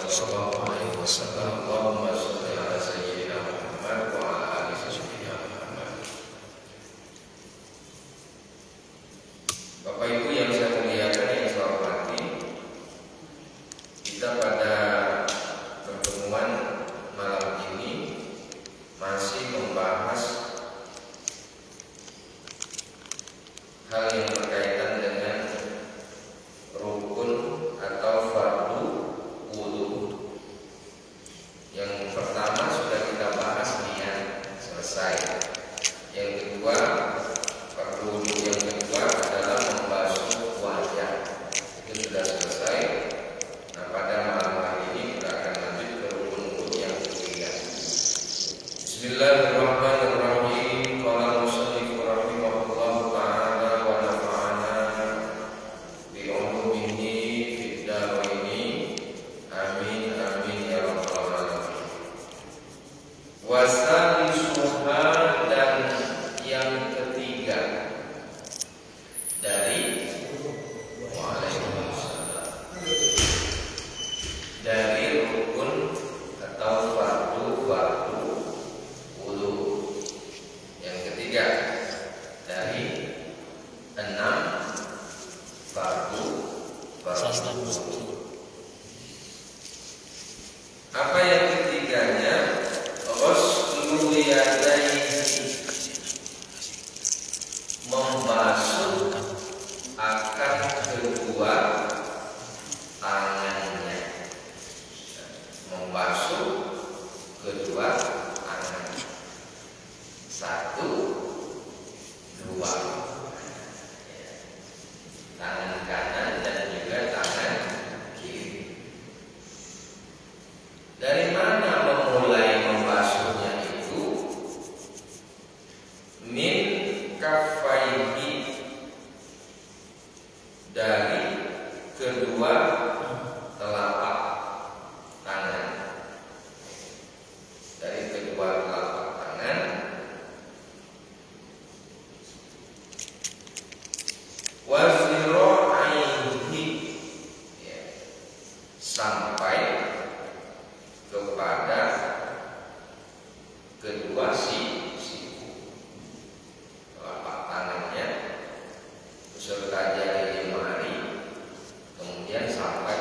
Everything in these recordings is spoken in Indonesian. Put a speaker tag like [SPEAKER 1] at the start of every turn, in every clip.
[SPEAKER 1] sallallahu alaihi wasallam. Allahumma shalli ala sayyidina Muhammad wa ala ali sayyidina Muhammad. Bapak Ibu yang saya muliakan, yang saya hormati, kita pada pertemuan malam ini masih membahas hal yang berkaitan dengan rukun atau fardu wudu. Yang pertama sudah kita bahas, niat, selesai. Yang kedua, fardu wudu yang kedua adalah membasuh wajah, itu sudah selesai. Nah, pada malam hari ini kita akan lanjut ke rukun wudu yang ketiga. Bismillahirrahmanirrahim. Qala musannif rahimahullahu ta'ala wa nafa'ana bi ulumihi fid dharaini. Amin amin ya rabbal alamin. Wasalisuha, dan yang ketiga dari Waalaikumsalam, dari rukun atau fardu wudu. Yang ketiga dari 6 fardu wudu. Apa yang ketiganya? Ghuslul yadayni, membasuh akan kedua tangannya. Membasuh kedua tangan. 1, 2. Tangan kanan dan juga tangan kiri. Dari mana memulai membasuhnya itu? Min kaffaihi, dari kedua telapak tangan. Dari kedua telapak tangan. Wa zira'aihi, sampai kepada kedua siku. Telapak tangannya beserta jari jemari, kemudian sampai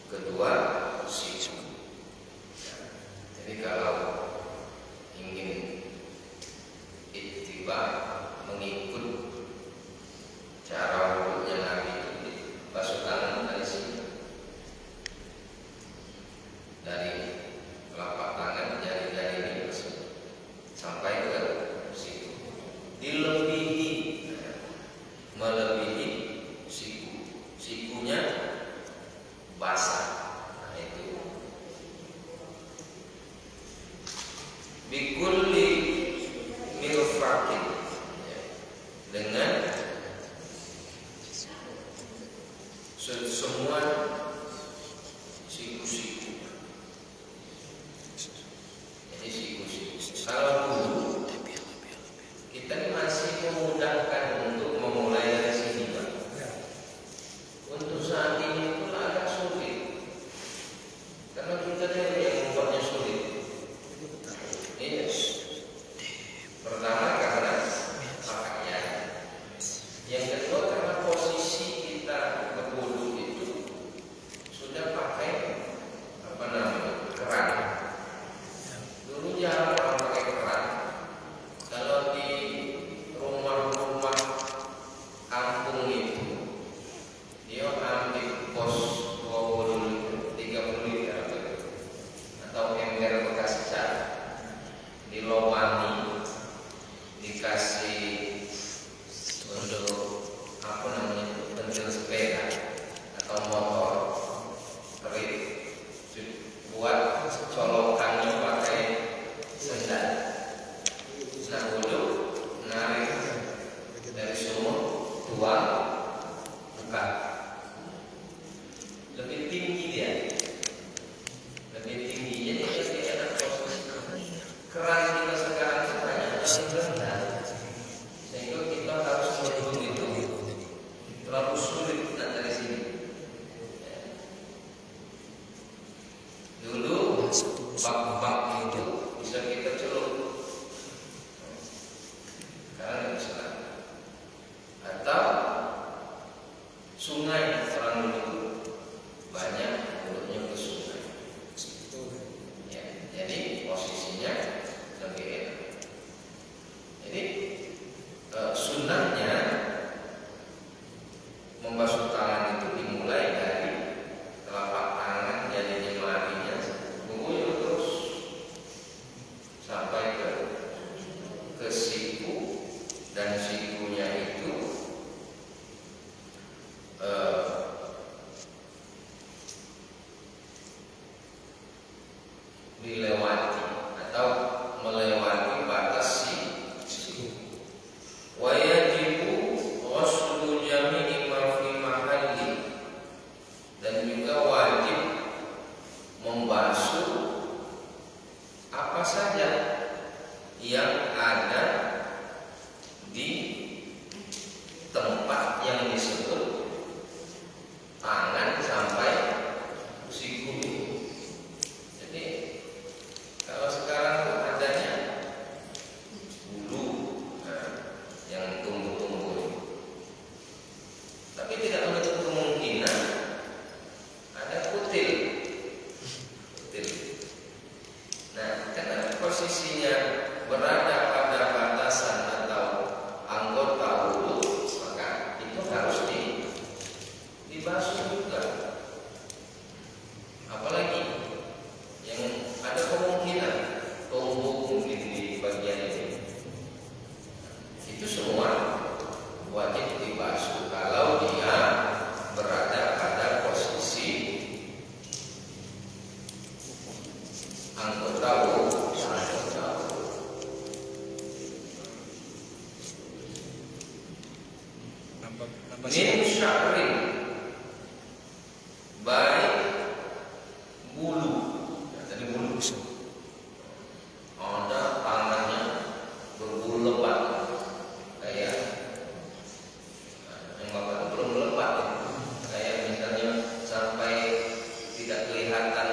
[SPEAKER 1] kedua siku. Jadi kalau ingin ittiba, mengikut cara wudunya Nabi, basuh tangan dari sini, dari telapak tangan, jari-jari ini basuh sampai ke siku. Dilebihi, melebihi siku, sikunya basah. Nah, itu bikulli mirfaqin, dengan semua siku-siku. Jadi siku-siku. Kalau dulu kita ini masih memudahkan untuk memulai dari sini, Pak. Untuk saat ini itu agak sulit, karena kita yang membuatnya sulit. Yes. Pertama karena pakaian. Yang kedua karena posisi kita berwudu itu sudah pakai keran. Dulu jarang orang pakai keran. Kalau di rumah-rumah kampung itu dia ambil pos 20 liter, 30 liter atau ember bekas cat, dilobangi, dikasih untuk pentil sepeda atau motor, kerit, buat colokannya pakai sendal. Nah, wudu narik dari sumur, tuang, buka. Lebih tinggi dia, lebih tinggi. Jadi lebih enak posisi. Keran kita sekarang banyak rendah, sehingga kita harus menurun itu terlalu sulit dari sini. membasuh tangan itu dimulai dari telapak tangan, jadi jemarinya, mengguyur terus sampai ke siku, dan sikunya itu dilewati atau melewati batas siku. Wa yajibu ghuslu jami'i ma fi mahalli, dan juga wajib membasuh apa saja yang ada di tempat yang disebut tangan sampai siku. Jadi kalau sekarang adanya bulu yang tumbuh-tumbuh, tapi tidak menutup kemungkinan ada kutil. Nah, karena posisinya berada pada batasan atau anggota wudhu, maka itu harus dibasuh juga. Apalagi yang ada kemungkinan tumbuh mungkin di bagian ini, itu semua wajib dibasuh kalau dia berada pada posisi anggota wudhu. Min sya'rin, baik bulu, tadi bulu, ada tangannya berbulu lebat, kayak yang bapak itu belum lebat, kayak misalnya sampai tidak kelihatan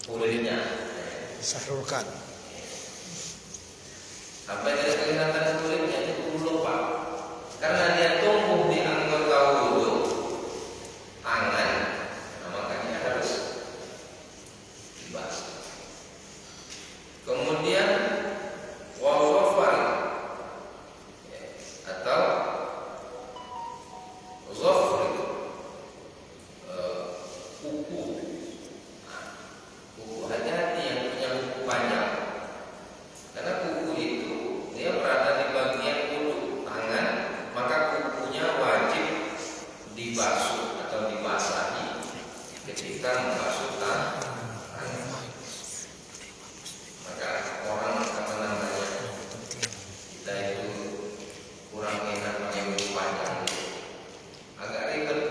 [SPEAKER 1] kulitnya,
[SPEAKER 2] Sahrulkan.
[SPEAKER 1] sampai tidak kelihatan kulitnya, itu bulu lebat. Karena dia tumbuh di anggota wudhu tangan, nah makanya harus dibasuh. Kemudian wazofar atau zofr, kuku. Kuku, hati-hati yang punya kuku panjang, karena kuku itu dia berada di bagian wudhu tangan, maka kukunya wajib dibasuh atau dibasahi ketika membasuh tangan. Maka orang apa namanya, kita itu kurang enak pakai kuku panjang, agak ribet.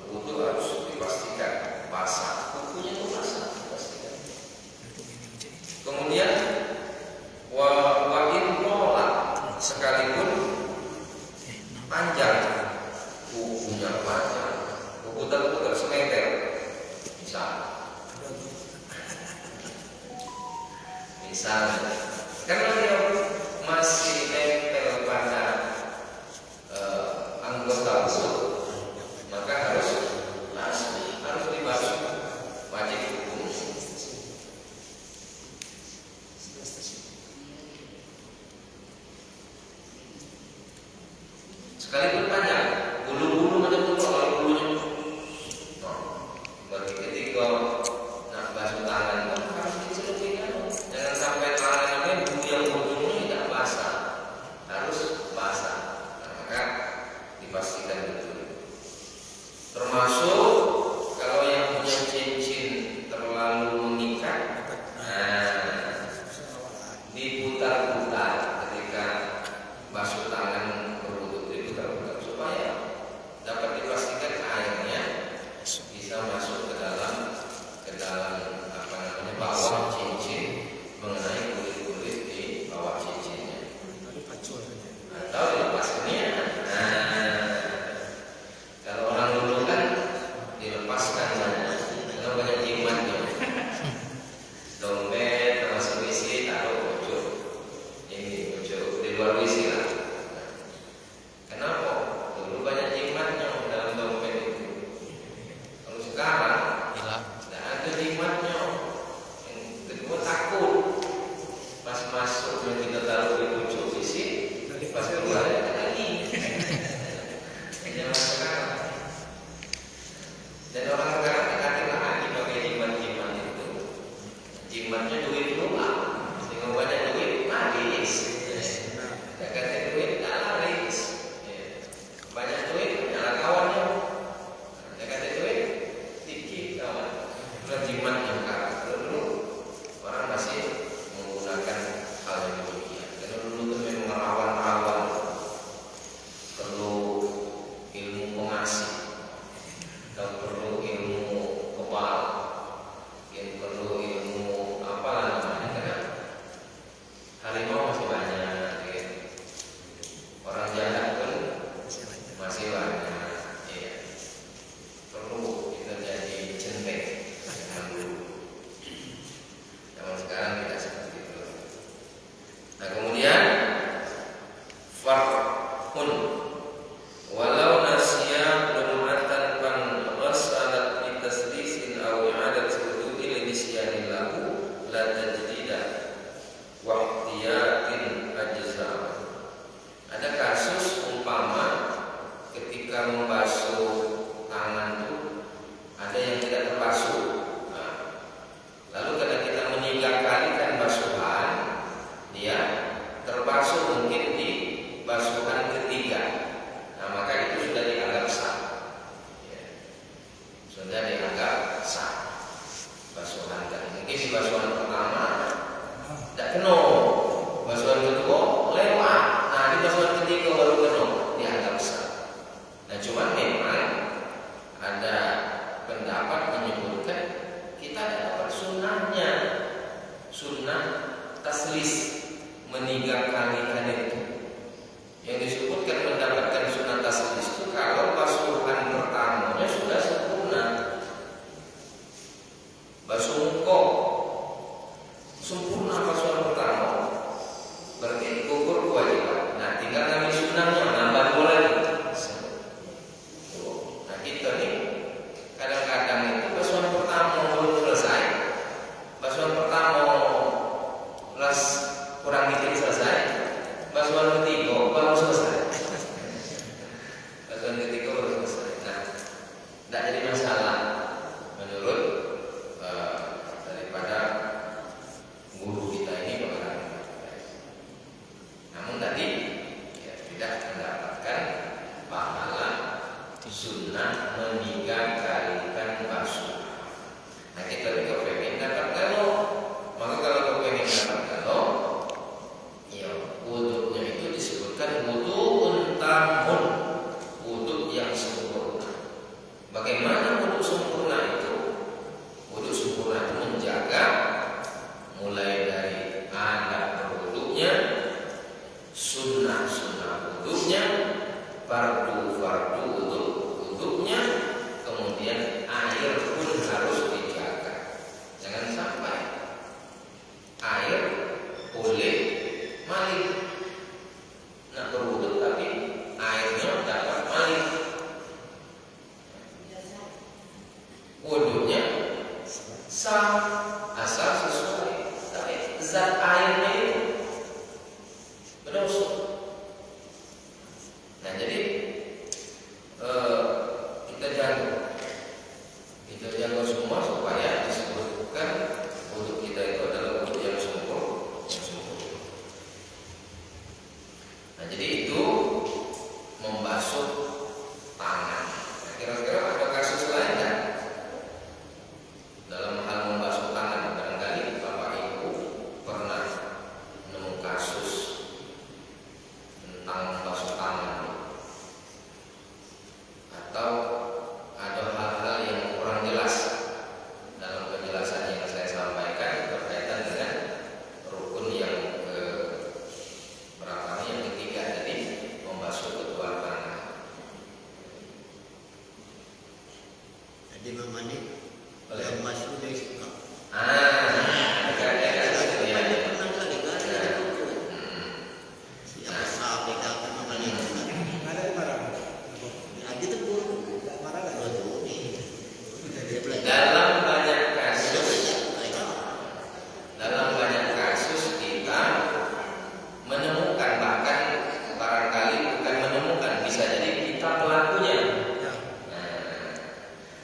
[SPEAKER 1] Wudhu harus dipastikan basah, kukunya itu basah, dipastikan. Kemudian wa'in pola, sekalipun panjang, kukunya panjang, kuku terputar semeter, misalnya, karena dia masih nempel pada anggota wudhu, maka harus dibasuh, wajib hukum. Sekalipun panjang, bulu-bulu macam itu, kalau bulunya bagi ketika nak basuh tangan itu harus dicelupin, jangan sampai tangannya bulu yang ujungnya tidak basah, harus basah. Nah, maka dipastikan betul. Termasuk kalau yang punya cincin terlalu mengikat, diputar-putar ketika basuh tangan berwudhu, diputar-putar. walau nasiya lumatan pan ghasalat bi taslisin aw i'adat wudu'i li nisyanin lahu la tajdida wa ihtiyatin ajza. Ada kasus umpama ketika membasuh tangan itu ada yang tidak terbasuh. Lalu karena kita meninggalkan basuhan, dia terbasuh mungkin di basuhan ketiga. Nah, maka itu sudah dianggap sah. Ya. Sudah dianggap sah. Basuhan kan. Mungkin di basuhan pertama tidak kena. Basuhan kedua lewat. Nah, di basuhan ketiga baru kena, dianggap sah. Nah, cuman memang ada pendapat menyebutkan kita dapat sunnahnya, sunnah taslis, meninggalkan itu. Yang disebutkan mendapatkan sunnah taslis itu kalau basuhan pertamanya sudah sempurna. Basuh muka sempurna basuhan pertama, berarti gugur kewajiban. Nah, tinggal ngambil sunnahnya, nambah boleh. Nah, kita nih kadang-kadang itu basuhan pertama belum selesai, basuhan pertama las kurang dikit selesai, basuhan ketiga baru selesai. Basuhan ketiga baru selesai. Nah, tidak jadi masalah menurut daripada guru kita ini bagaimana. Namun tadi ya, tidak mendapatkan pahala sunnah meninggalkan basuh. Nah, kita juga pengen dapat kalau, maka kalau kita pengen dapat kalau, ya wudhunya itu disebutkan wudhu'un tamun, wudhu yang sempurna. Bagaimana wudhu sempurna itu? Wudhu sempurna itu menjaga mulai dari adab berwudhunya, sunnah-sunnah wudhunya, fardu-fardu wudhunya, kemudian air pun harus dijaga. Jangan sampai air boleh malik. Nak berwudhu tapi airnya dapat malik. Wudhunya sah asal sesuai, tapi zat airnya itu berdosa. Nah, jadi kita jaga semua supaya disebutkan wudhu kita itu adalah wudhu yang sempurna. Nah, jadi itu membasuh tangan. Nah, kira-kira ada kasus lain kan? Dalam hal membasuh tangan, barangkali Bapak Ibu pernah menemu kasus tentang membasuh tangan, atau ada hal-hal yang kurang jelas dalam penjelasan yang saya sampaikan berkaitan dengan rukun yang ke berapa nih, yang ketiga tadi, membasuh kedua tangan.
[SPEAKER 2] Jadi memandai yang masuk dari suka. Siapa sahabat kita memandai ada di mana? Ada tu pun mana ada tu.
[SPEAKER 1] Dalam banyak kasus kita menemukan, bahkan barangkali bukan menemukan, bisa jadi kita pelakunya.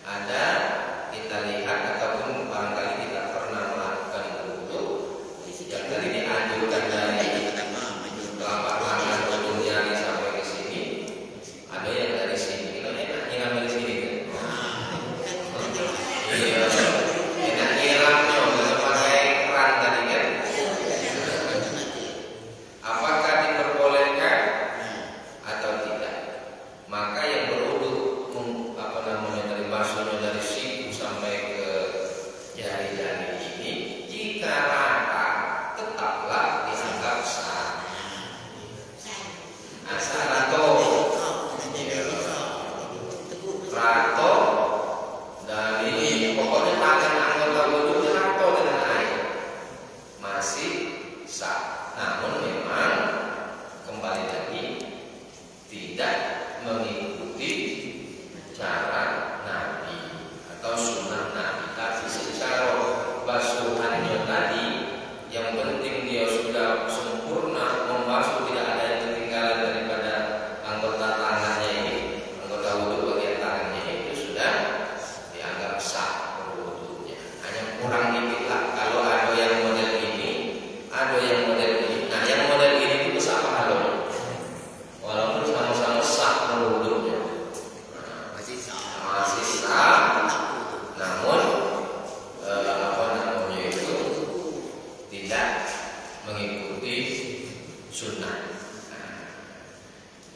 [SPEAKER 1] Ada kita lihat ataupun barangkali kita pernah melakukan wudhu yang tadi dianjurkan dari telapak tangan ujung jari sampai ke sini. Ada yang dari sini, kita enak nyiram dari sini kan? Iya, enak nyiramnya kalau pakai keran tadi kan? Apakah diperbolehkan atau tidak? Maka yang berwudhu dari basuhnya dari siku sampai ke jari-jari ini, jika rata tetaplah dianggap sah. Asal rato dari pokoknya tangan anggota wudhu rato dengan air masih sah. Namun memang kembali lagi tidak mengikuti cara Nabi atau sunnah Nabi. Tapi secara basuhannya tadi, yang penting dia sudah sempurna membasuh, tidak ada yang ketinggalan daripada anggota tangannya ini, anggota wudhu bagian tangannya itu sudah dianggap sah wudhunya. Hanya kurang dikit lah kalau ada yang model ini, ada yang model ini. Nah, yang model ini itu sah pahalanya, walaupun sama-sama sah wudhunya,
[SPEAKER 2] Masih
[SPEAKER 1] masih sah, namun apa namanya itu tidak mengikuti sunnah. Nah,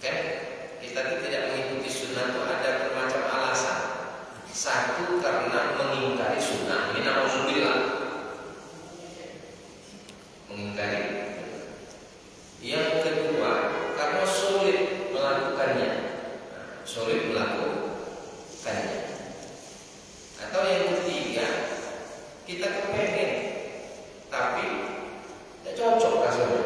[SPEAKER 1] kan kita tidak mengikuti sunnah itu ada bermacam alasan. Satu, karena mengingkari sunnah. Ini na'udzubillah, mengingkari. Yang kedua, karena sulit melakukannya. Sulit melakukannya. Atau yang ketiga, kita kepengen tapi tidak cocok rasanya.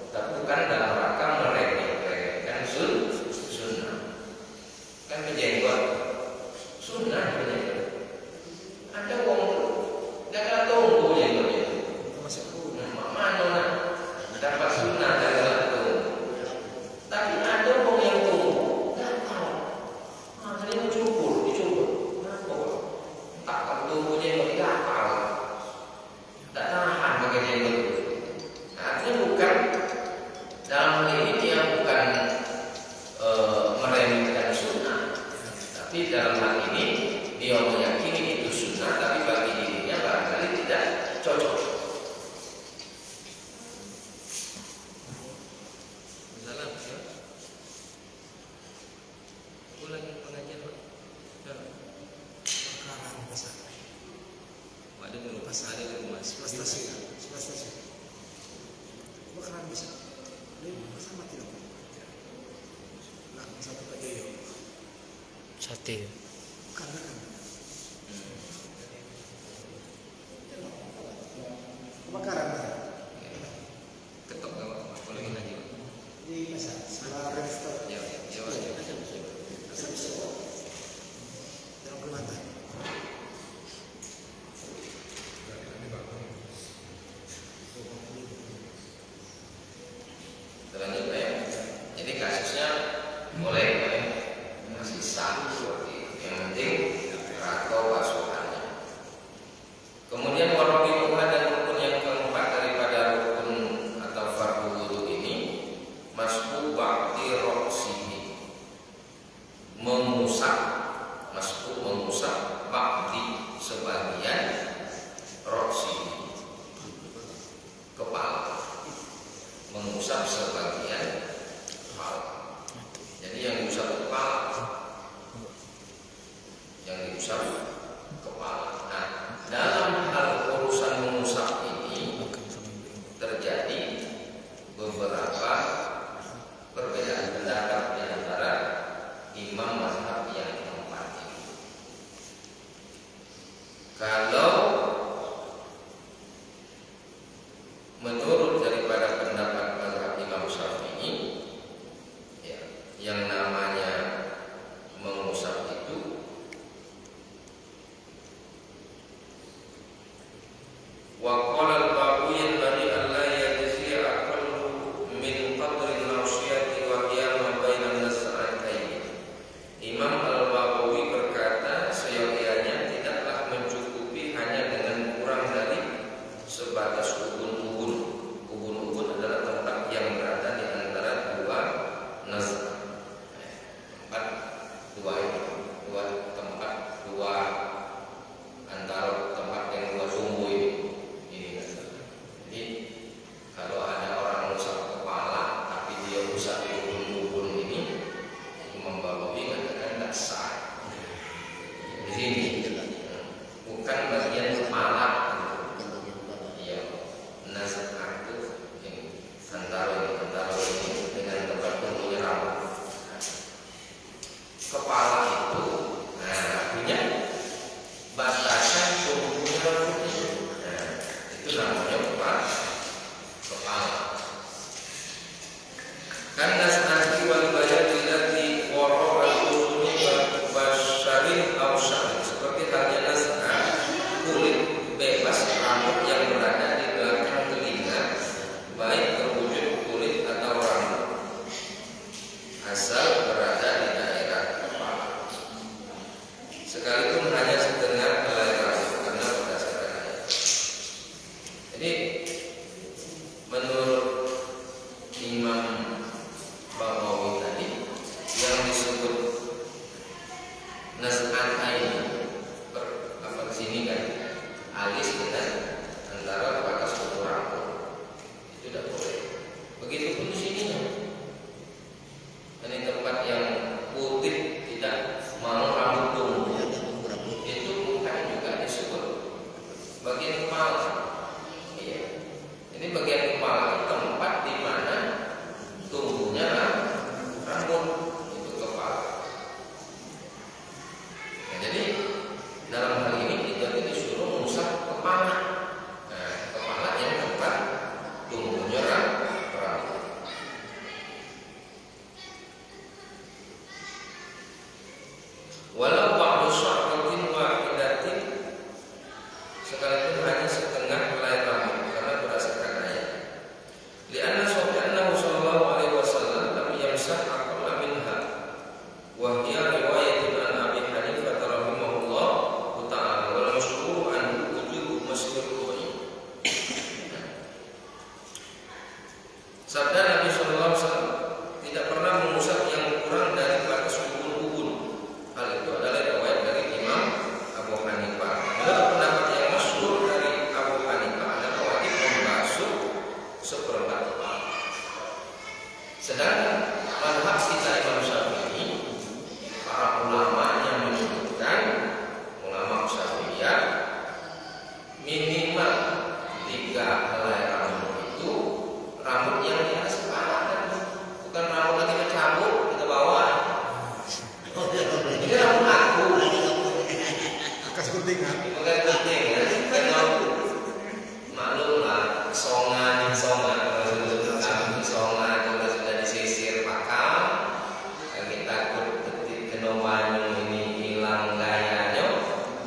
[SPEAKER 1] Tapi bukan dalam rangka meremehkan sunnah. Kan menjenggot sunnah menjenggot. Ada wong jangan tunggu jenggotnya.
[SPEAKER 2] masih
[SPEAKER 1] Mana dapat sunnah jangan tunggu. Tapi ada wong yang tunggu, nggak tahu. Makanya dicukur. Tak akan tunggu jenggot tidak apa. Tak tahan pakai jenggot. Nah, artinya bukan dalam hal ini dia bukan meremehkan sunnah, tapi dalam hal ini dia meyakini itu sunnah, tapi bagi dirinya barangkali tidak cocok.
[SPEAKER 3] Salam, ya. Ulangi pengajian, Pak. Ya.
[SPEAKER 2] sekarang besar.
[SPEAKER 3] Ada di rumah, ada di rumah.
[SPEAKER 2] Sebelas stasiun. Kebakaran besar. Ini sama tidak? Nah, satu lagi yuk.
[SPEAKER 3] Sate.
[SPEAKER 2] Karena kebakaran besar.
[SPEAKER 3] Ketok nggak, Pak? Ulangi lagi, Pak.
[SPEAKER 2] Di besar. Sebelah register.
[SPEAKER 3] Ya.
[SPEAKER 2] Dalam Kalimantan.
[SPEAKER 1] Lanjut ya. Jadi kasusnya boleh ya. Masih sah seperti itu. Yang penting atau pasukannya. Kemudian warabi'uha, dan rukun yang keempat daripada rukun atau fardu wudu ini, masku ba'di roksihi, mengusap ba'di sebagian roksihi, kepala, mengusap sebagian kepala. Jadi yang diusap kepala, Nah, dalam hal urusan mengusap ini terjadi beberapa perbedaan pendapat di antara imam mazhab yang keempat ini. Kalau menurut daripada pendapat mazhab Imam Syafi'i, ya, yang namanya mengusap itu wa qala al-Bawi alladhi alla yajzi aqallu min qadri al-nawsiyati wa qiyam bainan nas'atayn. Imam Al-Bawi berkata, seyogianya tidaklah mencukupi hanya dengan kurang dari sebatas ubun-ubun. Ubun-ubun adalah tempat yang berada di antara dua nazar. Antara tempat yang dua sumbu ini nazar. Jadi kalau ada orang rusak kepala tapi dia rusak di ubun-ubun ini, Imam Bawawi mengatakan tidak sah. Di sini bukan bagian kepala. Iya, nazar itu antara ini dengan tempat tumbuhnya rambut. Kepala walau ba'du sya'ratin wahidatin, sekalipun hanya setengah helai rambut, karena berdasarkan ayat. Li'anna sawbi'annahu sallallahu alaihi wasallam lam yamsah aqalla minha, wa hiya riwayatun an Abi Hanifah rahimahullah ta'ala wal masyhur an wujubu masyhurun. Sabda Nabi sallallahu alaihi wasallam, tidak pernah mengusap yang kurang dari batas ubun-ubun. Hal itu adalah riwayat dari Imam Abu Hanifah. Menurut pendapat yang masyhur dari Abu Hanifah adalah wajib membasuh seperempat kepala. Sedangkan mazhab kita Imam Syafi'i, para ulama yang menyebutkan, ulama Syafi'iyah, minimal 3 helai rambut itu rambut yang di atas kepala, bukan rambut lagi kecabut kita bawa. Ini rambut aku.
[SPEAKER 2] Kasih guntingan.
[SPEAKER 1] Bukan penting ya. Kalau maklum lah, songan, kami songan kalau sudah disisir pakal, kita takut kena banyu ini hilang gayanya,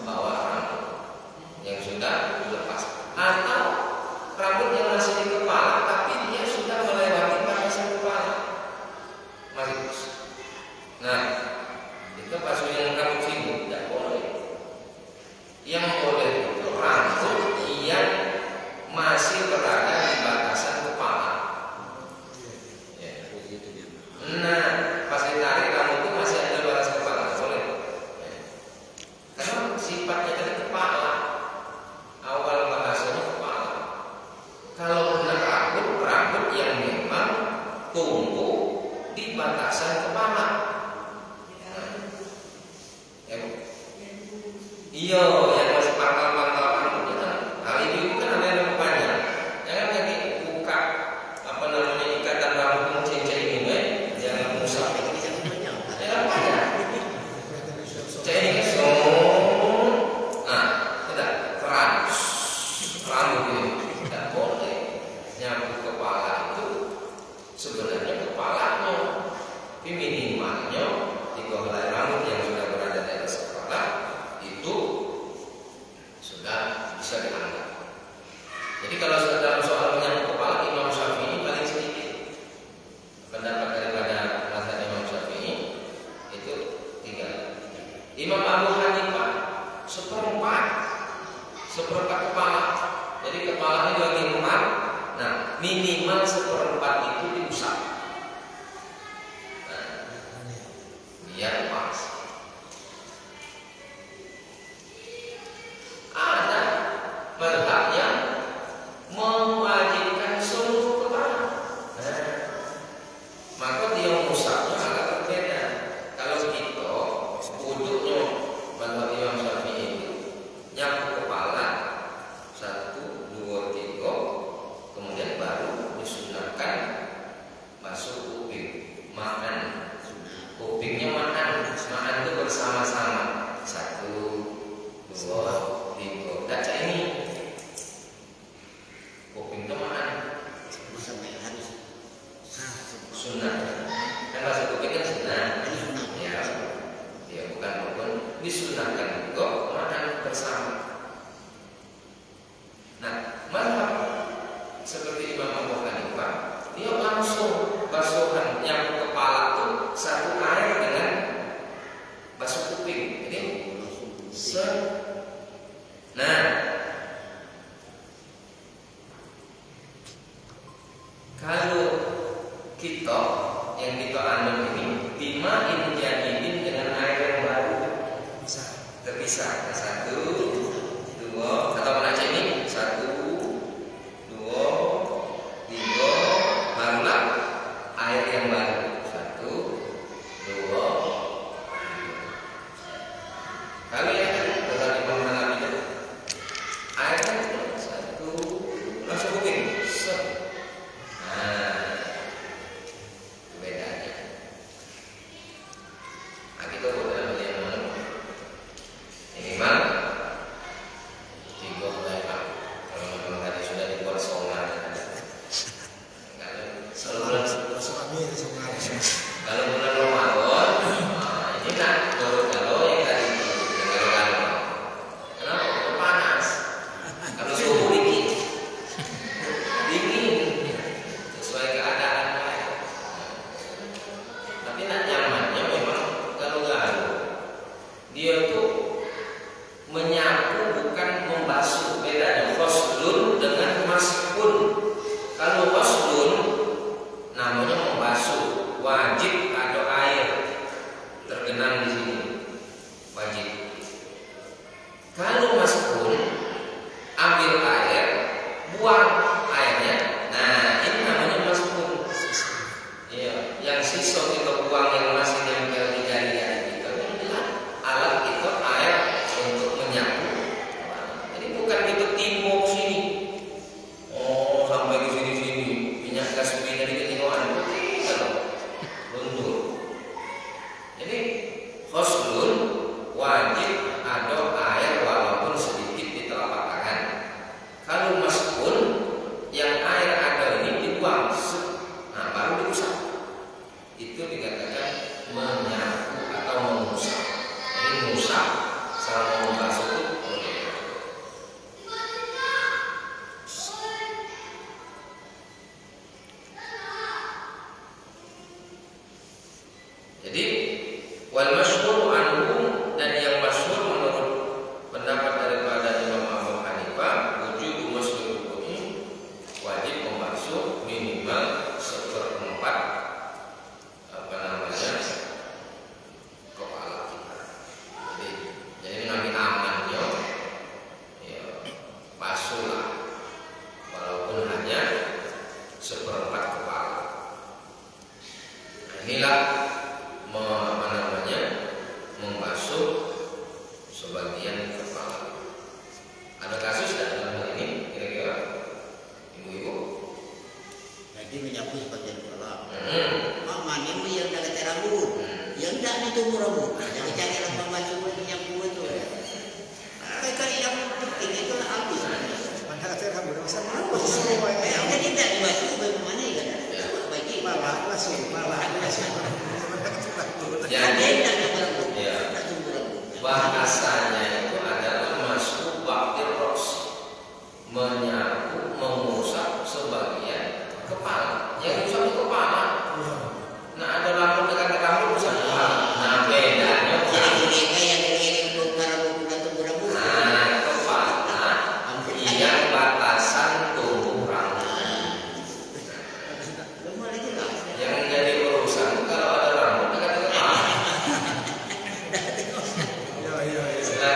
[SPEAKER 1] bawa rambut yang sudah lepas. Atau rambut yang masih di kepala tapi dia sudah melewati batasan kepala, masih. Nah, itu basuh yang kamu sini tidak boleh. Yang boleh itu rambut yang masih berada di batasan kepala. Ya. Nah, pas ditarik rambut itu masih ada di batas kepala, boleh. Ya. Karena sifatnya dari kepala. Awal bahasanya kepala. Kalau benar rambut yang memang tumbuh di batasan kepala. Iya, yang masih pangkal-pangkal rambut kan. Kali ini kan ada yang panjang. Jangan lagi buka apa namanya ikatan rambut cincin ini, jangan musah. Jangan panjang. Cincin ini nah, tidak keras rambut ini tidak boleh nyambut kepala itu. Sebenarnya kepalanya, tapi minimalnya 3 helai rambut yang sudah berada di atas kepala itu sudah bisa dianggap. Jadi kalau dalam soal menyambut kepala, Imam Syafi'i paling sedikit pendapat daripada mazhab Imam Syafi'i itu 3. Imam Abu Hanifah seperempat kepala. Jadi kepalanya dibagi 4. Nah, minimal seperempat itu diusap. Nah, biar pas. Ada mazhab yang mewajibkan seluruh kepala. Maka dia mengusapnya agak berbeda. Kalau kita wuduknya mazhab Imam Syafi'i itu nyapu kepala 1, 2, 3, kemudian baru disunahkan basuh kuping, makan. Kupingnya makan itu bersama-sama 1, 2, 3. Baca ini kuping teman sunnah. Kan bahasa kuping kan sunnah. Ya bukan rukun. Disunahkan juga makan bersama. Nah, mazhab seperti Imam Abu Hanifah, dia langsung basuhan yang kepala itu satu air dengan basuh kuping. Jadi nah, kalau kita yang kita anut ini dimain jadidin dengan air yang baru, Wal masyhur anhu, dan yang masyhur menurut pendapat daripada Imam Abu Hanifah, wujub muslim rukun, wajib membasuh minimal 1/4 kepala kita. Jadi mengambil amannya, ya basuhlah walaupun hanya 1/4 kepala. Nah, inilah membasuh sebagian kepala. Ada kasus tidak dalam hal ini kira-kira, ibu-ibu?
[SPEAKER 2] Jadi menyapu sebagian kepala. Mama ini yang dah kata rambut, yang dah ditumbuh rambut. Jadi cari orang pembantu menyapu itu. Mereka yang penting itu habis.
[SPEAKER 4] Mana kata rambut sama apa semua yang
[SPEAKER 2] Jadi tidak dibasuh bagaimana kan? Baiki
[SPEAKER 4] malah masuk.
[SPEAKER 1] Jadi
[SPEAKER 2] tidak rambut.
[SPEAKER 1] ya,
[SPEAKER 2] Tak tumbuh rambut.
[SPEAKER 1] bahasanya itu adalah masuk baktir ros, menyapu, mengusap sebagian kepala. Yang usap itu kepala. Nah, ada rambut dekat rambut usap kepala. Nah, bedanya
[SPEAKER 2] Jadi mereka yang dikirim untuk rambut dan tumbuh rambut.
[SPEAKER 1] nah, kepala yang batasan tumbuh rambut.
[SPEAKER 2] Belum lagi lah.
[SPEAKER 1] Yang jadi urusan kalau ada rambut dekat kepala.
[SPEAKER 4] Iya.
[SPEAKER 1] Nah,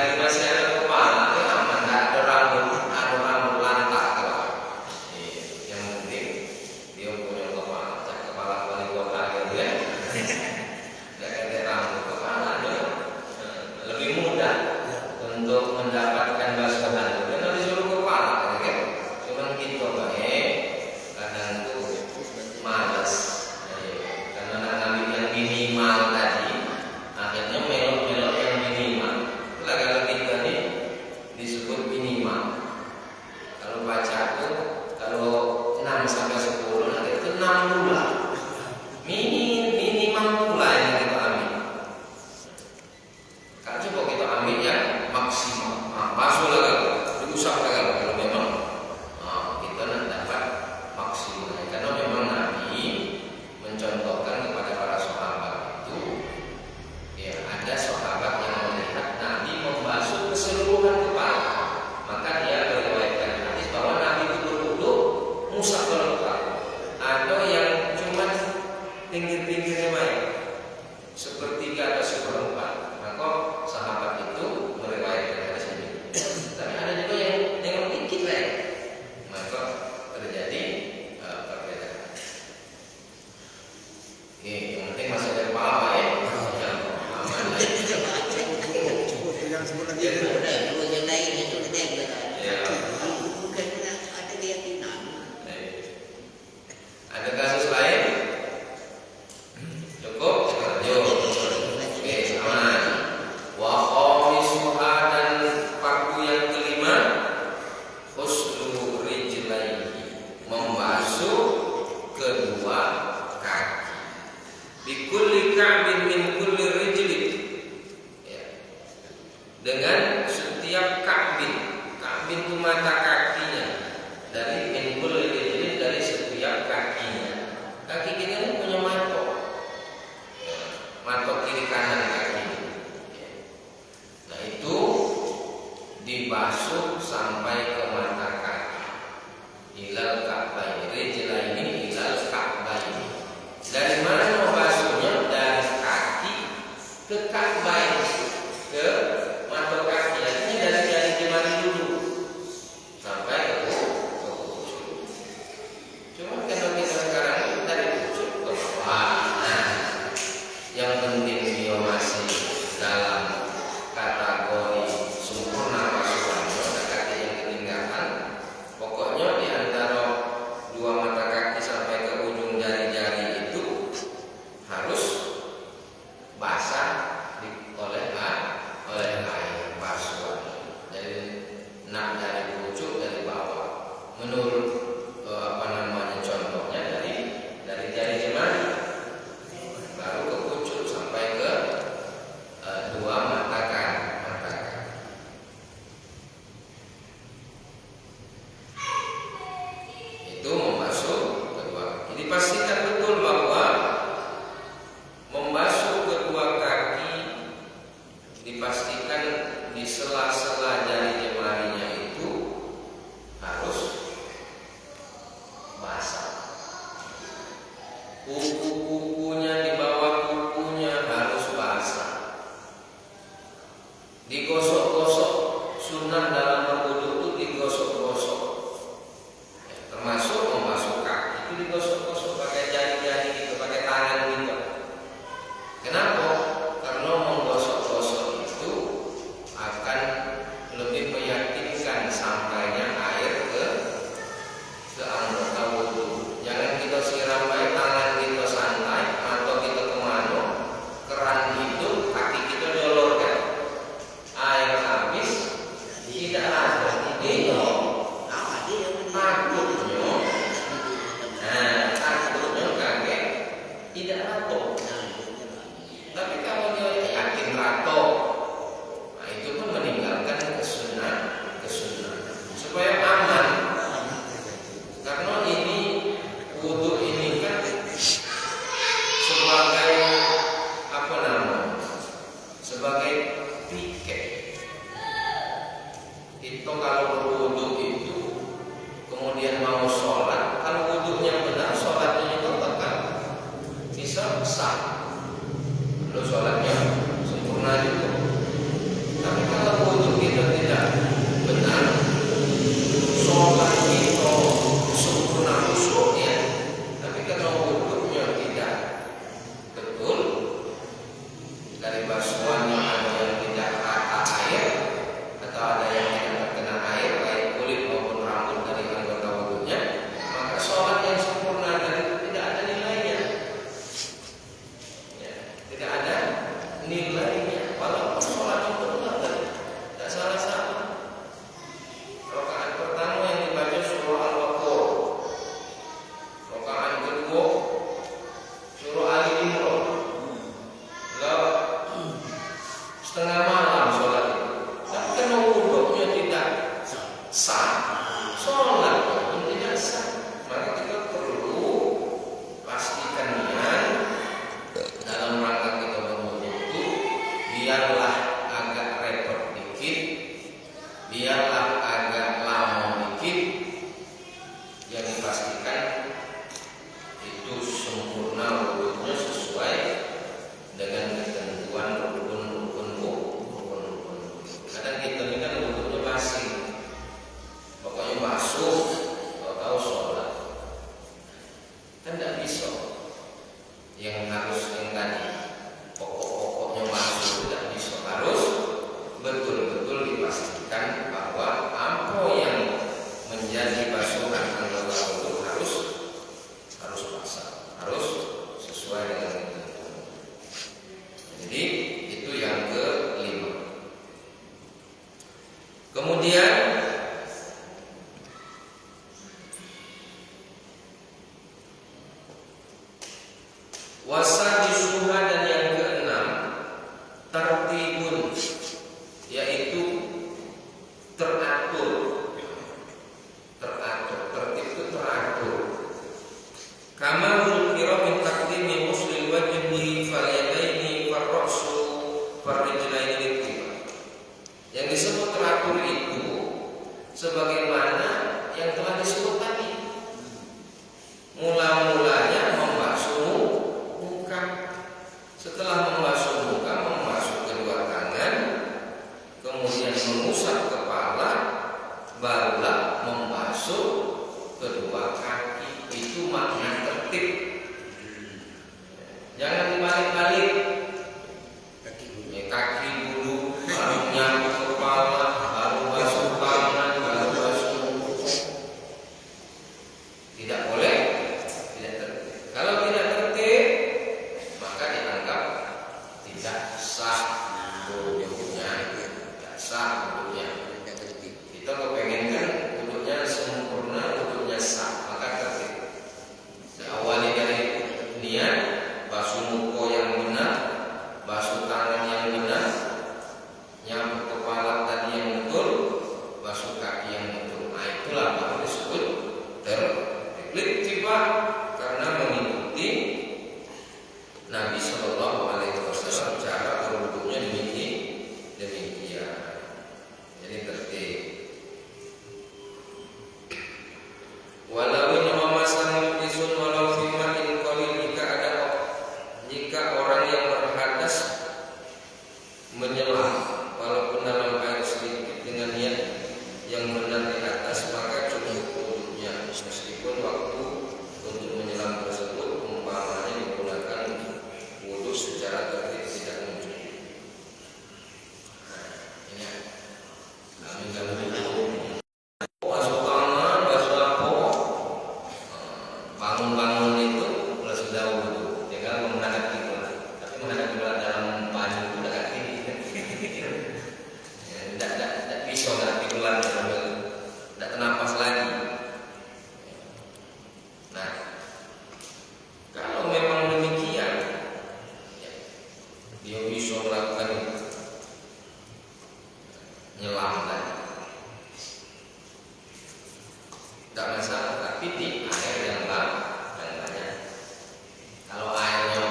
[SPEAKER 1] dari basuhan yang ada yang tidak rata air atau ada yang tidak terkena air baik kulit maupun rambut dari anggota wudunya, maka sholat yang sempurna dan itu tidak ada nilainya. Ya, tidak ada nilainya. Walaupun sholat yang benar tidak salah-salah. Rakaat pertama yang dibaca surah Al-Baqarah, rakaat kedua surah Ali Imran. Lalu setengah malam sholat itu, tapi karena wudhunya tidak sah, sholat pun tidak sah. Maka kita perlu pastikan niat dalam rangka kita berwudhu itu, biarlah agak repot dikit, biarlah agak lama dikit, yang dipastikan itu sempurna wudhunya sesuai dengan ketentuan rukun-rukun. Kadang kita ini kan wudhunya basi, pokoknya basuh, tahu sholat kan tidak bisa. Yang harus yang tadi pokok-pokoknya basuh tidak bisa, harus betul-betul dipastikan bahwa apa yang menjadi basuhan anggota wudhu harus basah, harus sesuai dengan ketentuan. Jadi itu yang kelima. Kemudian wasadisuha, dan yang keenam tartibun, yaitu teratur. Tertib itu teratur. Kama dzukira min taqdimi muslil wajhi fal yadaini far ra'su far rijlaini littiba. Yang disebut teratur itu sebagaimana yang telah disebut tadi. Mula-mulanya membasuh muka, setelah membasuh muka membasuh kedua tangan, kemudian mengusap kepala, barulah membasuh kedua kaki. Itu makna tertib. Jangan dibalik-balik. Kaki dulu, baru nyapu kepala, baru basuh tangan, baru basuh muka. Tidak boleh, tidak tertib. Kalau tidak tertib, maka dianggap tidak sah wudhunya, tidak sah wudhunya. Kita kepengenkan wudhunya sempurna, wudhunya sah, maka tertib. Diawali dari niat, basuh muka yang benar, basuh tangan yang benar, nyapu kepala tadi yang betul, basuh kaki yang betul. Nah, itulah baru disebut tertib. Tiba karena mengikuti Nabi Shallallahu Alaihi Wasallam cara berwudhunya demikian. Jadi tertib. Walau mamasan muhdisun walau fimatin qalil, jika orang yang berhadas menyelam walaupun dalam air sedikit dengan niat yang benar di atas, maka cukup wudhunya, meskipun waktu untuk menyelam tersebut umpamanya digunakan wudhu secara tertib tidak mencukupi. Ini basuh tangan, basuh apa, bangun-bangun itu kalau sudah wudhu tinggal menghadap kiblat. Tapi menghadap kiblat dalam banyu itu tidak kiri. Tidak bisa menghadap kiblat sambil tidak ternapas lagi. Nah, kalau memang demikian, ya, dia bisa melakukan itu. Nyelam tadi tidak masalah, tapi di air yang banyak. Kalau airnya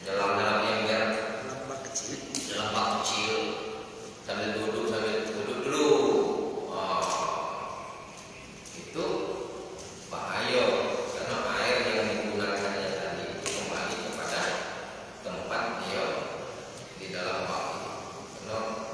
[SPEAKER 1] nyelam dalam ember, dalam bak kecil, sambil duduk dulu, itu bahaya, karena air yang digunakannya tadi itu kembali kepada tempat dia di dalam bak, karena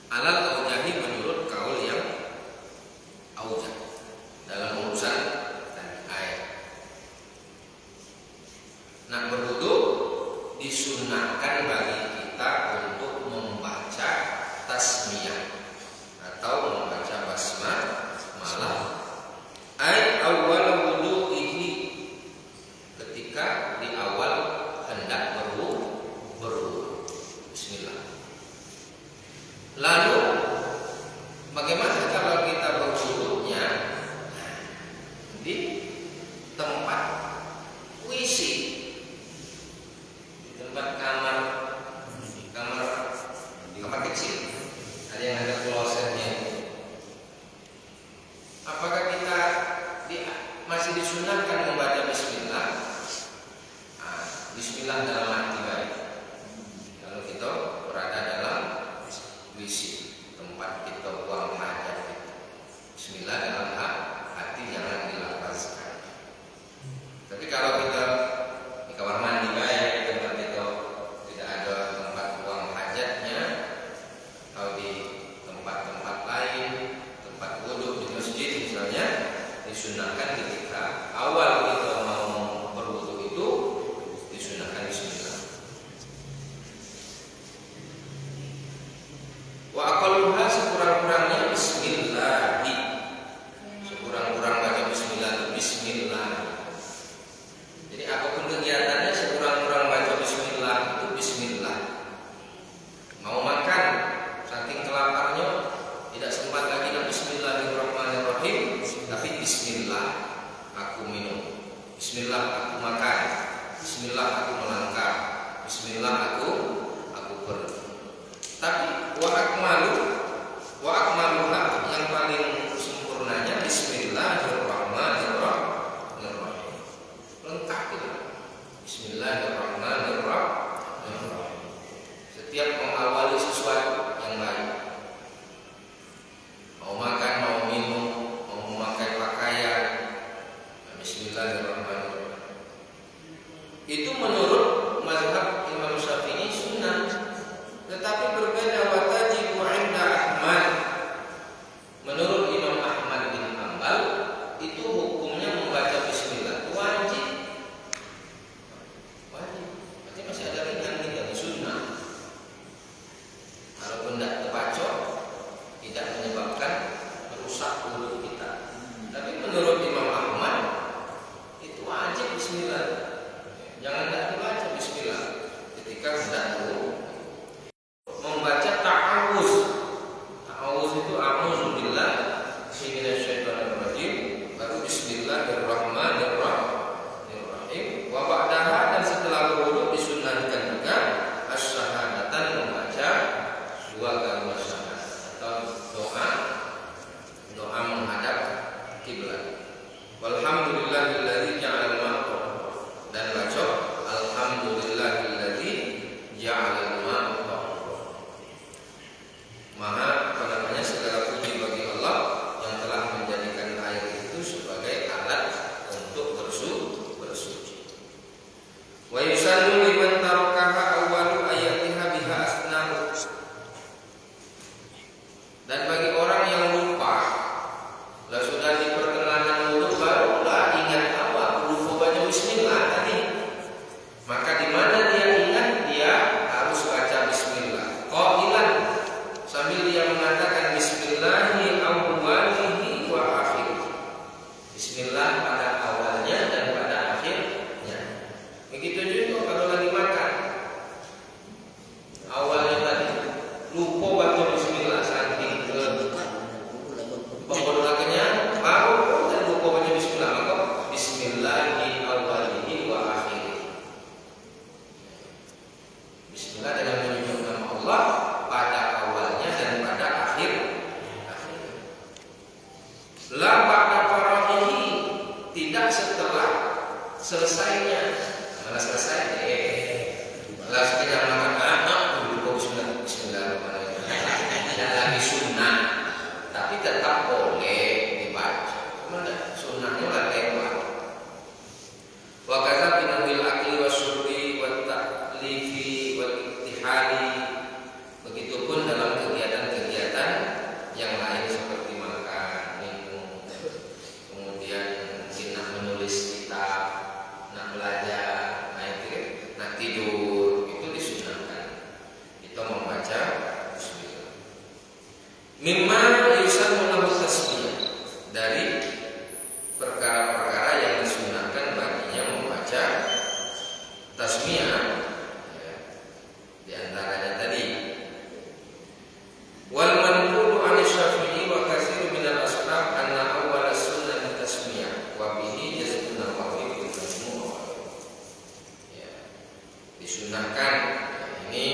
[SPEAKER 1] Alal aujahi menurut kaul yang aujah dalam urusan air. Nah, berwudu disunahkan bagi kita untuk membaca tasmiyah atau membaca basmalah ay awal wudu'ihi, ketika di awal hendak berwudu. Bismillah. Lalu bagaimana kalau kita berwudunya di tempat WC, di tempat kamar kecil, ada yang ada klosetnya. Apakah kita masih disunahkan membaca bismillah? Bismillah dalam hati baik. Kalau kita berada dalam WC, tempat kita buang hajat kita, bismillah dalam hati, jangan dilafazkan. Tapi kalau kita di kamar mandi baik, tempat kita tidak ada tempat buang hajatnya, atau di tempat-tempat lain, tempat wudhu di masjid misalnya, disunahkan ketika awal kita mau berwudhu itu disunahkan bismillah. Wa aqalluha, sekurang-kurangnya bismillahi, sekurang-kurang baca bismillah itu bismillah. Jadi apapun kegiatannya sekurang-kurang baca bismillah itu bismillah. Mau makan, saking kelaparnya tidak sempat lagi nak bismillahirrahmanirrahim, tapi bismillah aku minum, bismillah aku makan, bismillah aku melangkah, bismillah aku pergi. Tapi wa akmaluha, yang paling sempurnanya bismillahirrahmanirrahim, lengkap itu. Bismillahirrahmanirrahim. Setiap mengawali sesuatu yang baik, mau makan, mau minum, mau memakai pakaian, bismillahirrahmanirrahim. Itu menurut mazhab Imam Syafi'i sunnah. Tetapi berbeda watajibu 'inda Ahmad. Menurut Imam Ahmad bin Hanbal itu hukumnya membaca bismillah wajib. Berarti masih ada ringan dari sunnah. Kalaupun tidak terbaca, tidak menyebabkan merusak wudu kita. Tapi menurut Imam Ahmad itu wajib bismillah. Jangan tidak dibaca bismillah ketika hendak wudu. Membaca ta'awuz. Ta'awuz itu a'udzubillah minasyaitonirrajim, baru bismillahirrahmanirrahim. Wa ba'daha, dan setelah berwudu disunnahkan juga asyhadatan, membaca dua kalimat syahadat atau doa menghadap kiblat. Walhamdulillahilladzi ja'alal ma'a, dan baca alhamdulillahilladzi ja'alal ma'a. Maha segala puji bagi Allah yang telah menjadikan air itu sebagai alat untuk bersuci. Wa yusallu liman tarakaha awwalu ayatiha biha asna'u, dan bagi orang yang lupa, lah sudah di pertengahan wudu barulah ingat lupa baca bismillah tadi, maka di mana dia ingat, dia harus baca bismillah qailan, sambil dia mengatakan bismillahi awwalihi wa akhirih. Bismillah pada awalnya dan pada akhirnya. Begitu juga kalau lagi makan, awalnya tadi lupa baca bismillah, saking ke pokoknya kenyang, baru dan lupa baca bismillah, maka bismillahi awwalihi wa akhirih. Bismillah dengan menyebut nama Allah pada awalnya dan pada akhir. La ba'da farahihi, tidak setelah selesainya. Mana selesai? Lah sekedar makan dulu bismillahirrahmanirrahim. Tidak lagi sunnah, tapi tetap boleh dibaca. Mana sunnahnya lah lewat. Wa kadza binawil akli wasyurbi wat ta'lifi wat ittihali. Begitupun dalam kegiatan-kegiatan tidur itu disunahkan kita membaca bismillah. Mimma yusannu lahu tasmiyah, dari perkara-perkara yang disunahkan baginya membaca tasmiyah, ya, di antaranya tadi wal manqulu 'an Syafi'i wa katsir min al-ashab anna awwal sunnah tasmiyah wa bihi yazkun Nawawi bil majmu'. Ya, disunahkan, ya, ini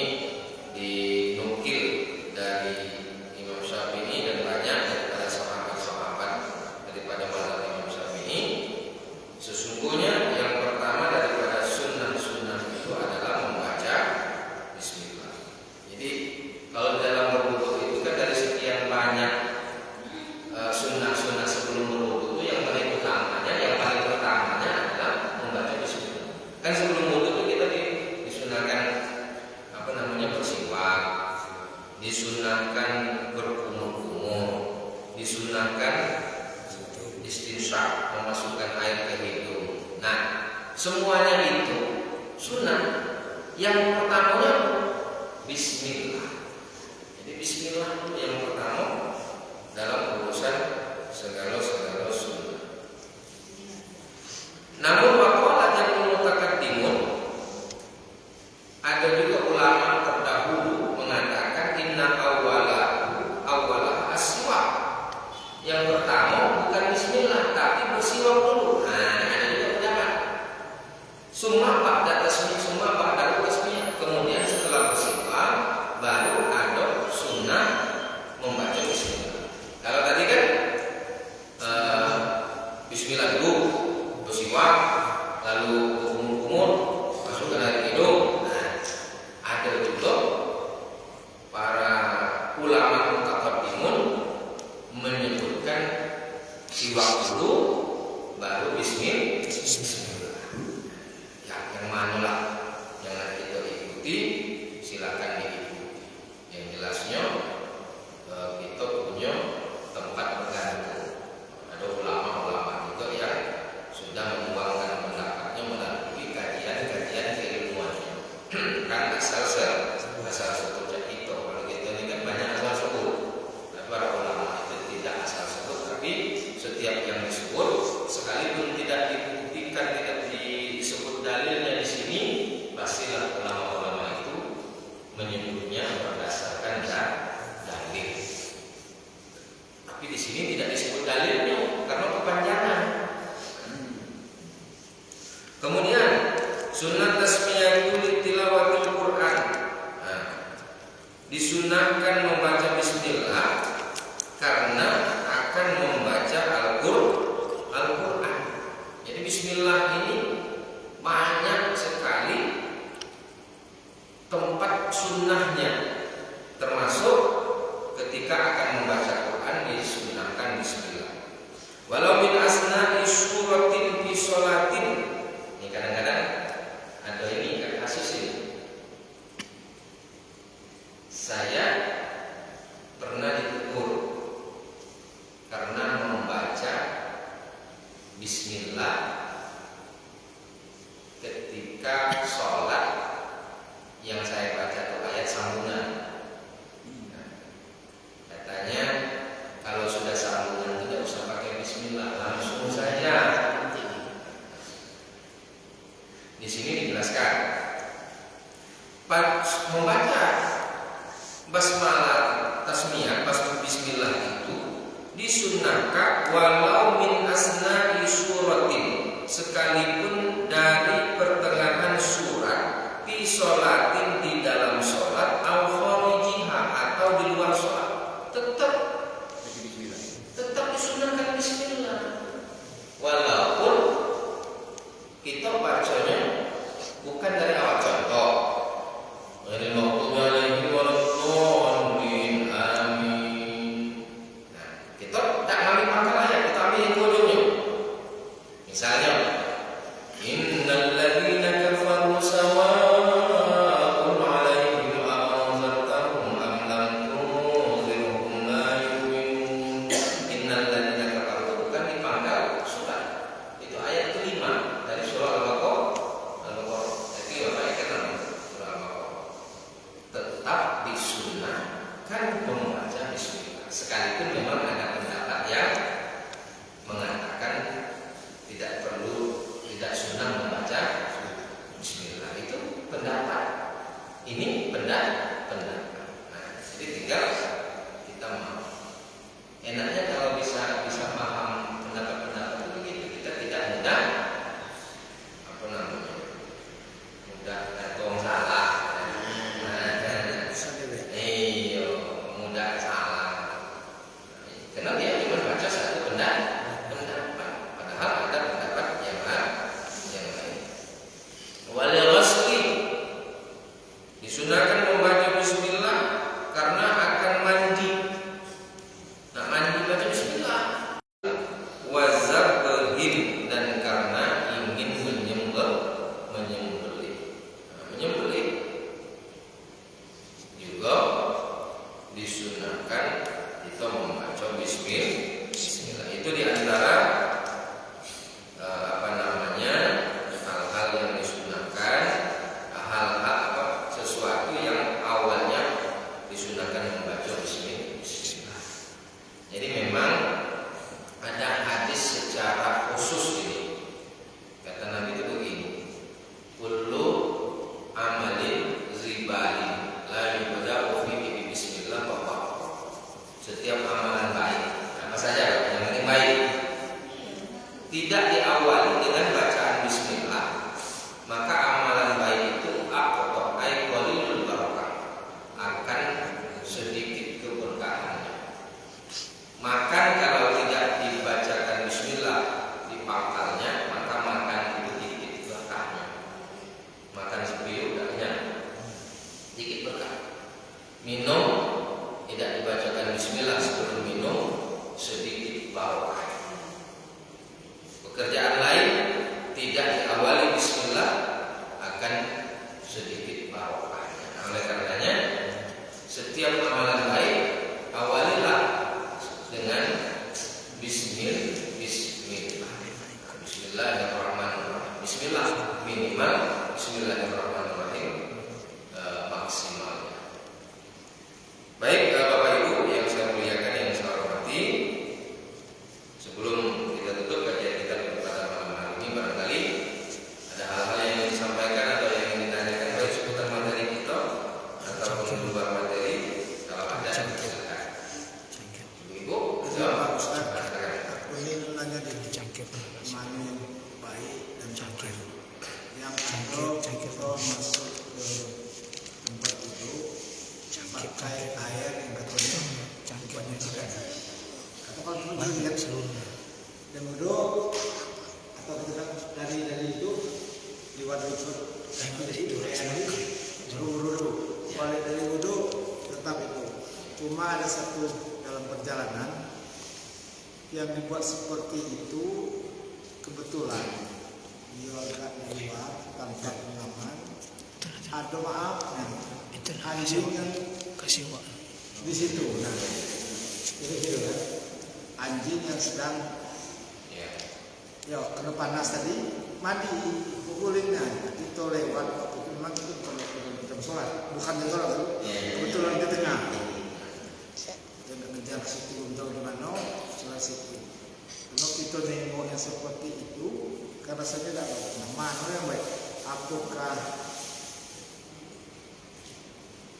[SPEAKER 1] dinukil dari Imam Syafi'i dan banyak daripada sahabat-sahabat daripada mazhab Imam Syafi'i. Sesungguhnya yang pertama daripada sunnah-sunnah itu adalah membaca bismillah. Jadi kalau dalam berwudu itu kan dari sekian banyak sunnah-sunnah sebelum berwudu itu yang paling utamanya, yang paling pertamanya adalah membaca bismillah. Kan sebelum wudu itu kita disunahkan bersiwak, disunahkan berkumur-kumur, disunahkan istinsyak, memasukkan air ke hidung. Nah, semuanya itu sunnah. Yang pertamanya bismillah. Jadi bismillah itu yang pertama dalam urusan segala sunnah. Namun waqala jamul mutaqaddimun, ada juga ulama terdahulu mengatakan inna awwala aswak. Yang pertama bukan bismillah tapi bersiwak dulu. Nah, ini juga ulama. Summa ba'da tasmiyah, summa ba'da tasmiyah. Kemudian setelah bersiwak baru ada sunnah membaca bismillah. Kalau tadi kan bismillah dulu, bersiwak, lalu kumur-kumur, masukkan air hidung. Ada juga para ulama mutaqaddimun menyebutkan siwak dulu baru bismillah. Ya, yang manalah jangan kita ikuti, silakan diikuti. Yang jelasnya kita punya tempat bergantung. Ada ulama-ulama juga yang sudah menuangkan pendapatnya melalui kajian-kajian keilmuannya. Kan asal sebut kita. Kalau kita ini kan banyak asal sebut. Nah, para ulama itu tidak asal sebut, tapi setiap yang disebut sekalipun tidak dibuktikan, tidak disebut dalilnya di sini, pastilah ulama-ulama itu menyebutnya berdasarkan dalil. Tapi di sini tidak disebut dalilnya karena kepanjangan. Kemudian sunnah tasmiyah tilawatil Quran. Nah, disunahkan membaca bismillah karena akan membaca Al-Quran. Jadi bismillah ini banyak sekali tempat sunnahnya, termasuk ketika akan membaca Quran disunahkan bismillah. Walau min asna'i suratin fi sholatin. Ini kadang-kadang ada ini kasus ini. Saya pernah ditegur karena membaca bismillah ketika sholat yang saya baca itu ayat sambungan. Katanya kalau sudah sambungan tidak usah pakai bismillah, langsung saja. Di sini dijelaskan membaca basmalah tasmiyah, bismillah itu disunnahkan walau min asna'i suratin, sekalipun dari pertengahan surat, fi sholatin, di dalam sholat, au kharijiha, atau di luar sholat, tetap disunahkan bismillah. Walaupun kita bacanya bukan dari awal. Contoh, ghairil maghdubi 'alaihim waladdallin, amin. Nah, kita tak ambil pangkal ayat, kita ambil yang ujungnya. Misalnya, innal ladzina kafaru sawa'un 'alaihim ini pendapat. Nah, jadi tinggal kita mau. Enaknya kalau bisa paham pendapat-pendapat itu begitu. Kita tidak mudah mudah datang salah. Iya, mudah salah. Karena dia cuma baca satu pendapat, padahal ada pendapat yang lain. Walil ghusli, disunahkan membaca bismillah karena akan mandi. Nah, mandi baca bismillah. Wazabhin, dan karena ingin menyembelih. Menyembelih juga disunahkan kita membaca bismillah. Itu diantara hal-hal yang disunahkan, sesuatu yang awalnya disunahkan membaca bismillah. Jadi memang ada hadis secara khusus ini. Kata Nabi itu begini, kullu amalin zibalin la yubda'u fihi bismillah wa setiap amalan baik, apa saja yang penting baik, tidak diawali dengan bacaan bismillah, maka amalan baik itu qalilul barakah, akan sedikit keberkahannya. Makan kalau tidak dibacakan bismillah di pangkalnya, maka makan itu dikit berkahnya. Makan sepiuk dahnya dikit berkah. Minum tidak dibacakan bismillah sebelum minum, sedikit barokah. Pekerjaan lain tidak diawali bismillah, akan sedikit barokahnya. Oleh karenanya setiap amalan baik awalilah dengan Bismillahirrahmanirrahim. Bismillah minimal, Bismillahirrahmanirrahim maksimal. Baik Bapak Ibu yang saya muliakan, yang saya hormati, sebelum kita tutup kajian kita pada malam hari ini, barangkali ada hal-hal yang ingin disampaikan atau yang ingin ditanyakan baik seputar materi kita ataupun di luar materi. Kalau ada, silakan. Ibu, jawab.
[SPEAKER 4] Aku ingin nanya di mana yang baik dan cangkir. Yang kita masuk ke tempat itu pakai air yang katanya cangkirnya sudah. Atau kalau kita lihat seluruhnya dan wudhu, atau kita dari itu di waduk dari itu wudhu balik dari wudhu tetap itu. Cuma ada satu dalam perjalanan yang dibuat seperti itu, kebetulan dia agak di luar tanpa pengaman, ada maafnya anjing yang di situ. Nah, itu kan anjing yang sedang kena panas tadi mandi, pukulingnya itu lewat waktu itu. Memang itu kalau kita sholat bukan di sholat, kebetulan di tengah kita ngejar situ untuk gimana sholat situ. Kalau kita nengok yang seperti itu, karena saja tidak tahu mana yang baik, apakah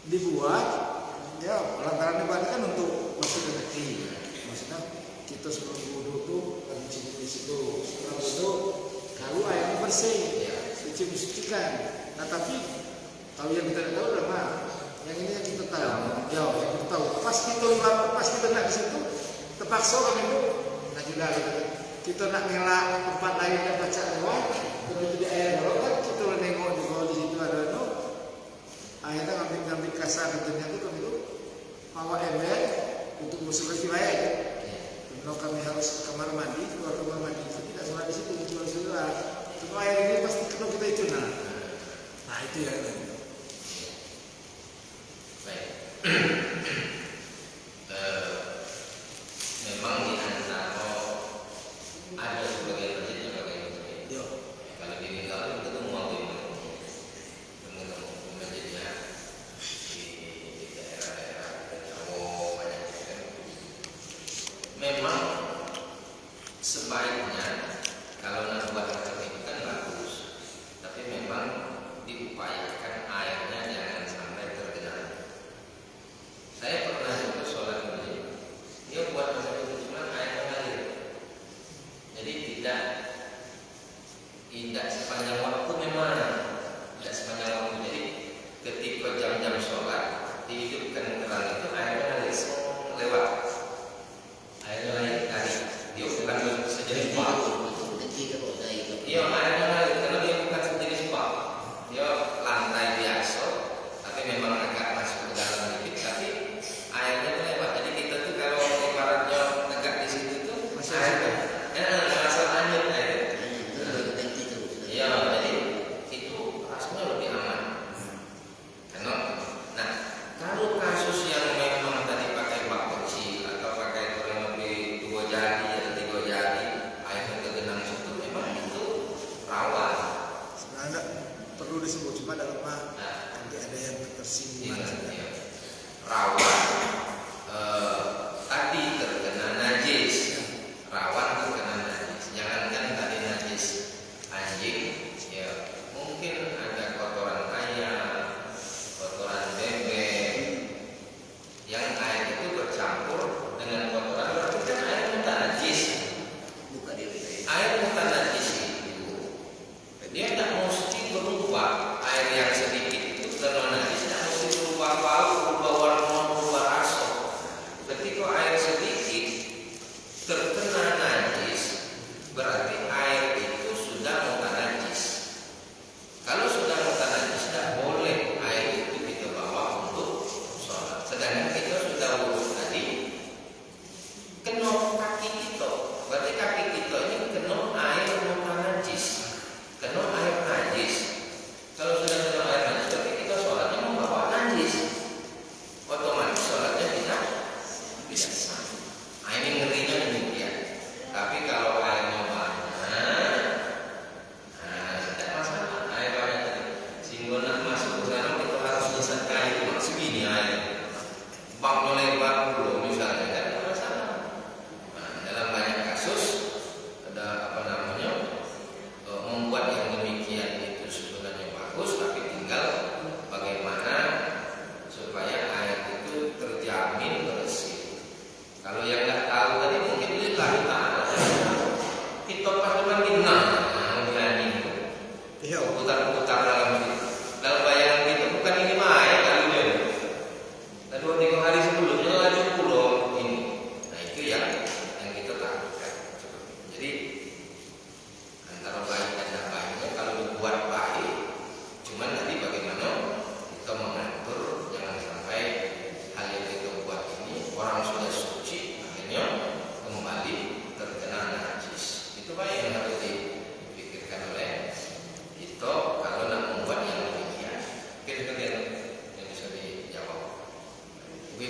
[SPEAKER 4] dibuat lantaran dibuat kan untuk masuk ke negeri, maksudnya kita sebelum wudhu tuh di situ, setelah wudhu kalau airnya bersih disucikan. Nah tapi kalau yang kita tidak tahu adalah yang ini yang kita tahu, yang kita tahu pas kita nak ke situ terpaksa kami itu nak juga kita nak ngelak tempat lain yang baca doa, begitu di air doa kan kita nengok di bawah di situ ada no, akhirnya ngambil kasar tentunya itu kami itu bawa ember untuk masuk ke wilayah. Kalau kami harus ke kamar mandi, keluar kamar mandi itu tidak sholat di situ, itu harus sholat. Cuma air ini pasti kalau kita itu nah itu ya.
[SPEAKER 1] Baik. Memang di antara ada sebagian masjidnya pakai ini. Kalau ditinggal itu mual di masjidnya di daerah-daerah Jawa banyak kan. Memang sebaiknya kalau nak buat macam itu kan bagus, tapi memang diupayakan airnya jangan sampai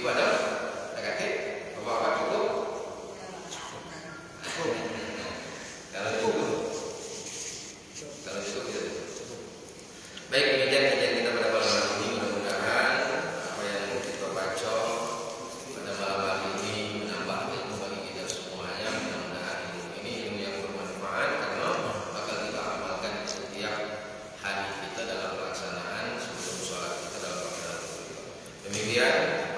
[SPEAKER 1] Ibu ada? Negatif? Bapak-bapak cukup? Kalau cukup kita cukup. Baik, demikian kajian kita pada malam hari ini. Mudah-mudahan apa yang kita baca pada malam hari ini menambah ilmu bagi kita semuanya. Mudah-mudahan ilmu ini ilmu yang bermanfaat karena bakal kita amalkan di setiap hari kita dalam pelaksanaan sebelum sholat kita dalam pelaksanaan. Demikian.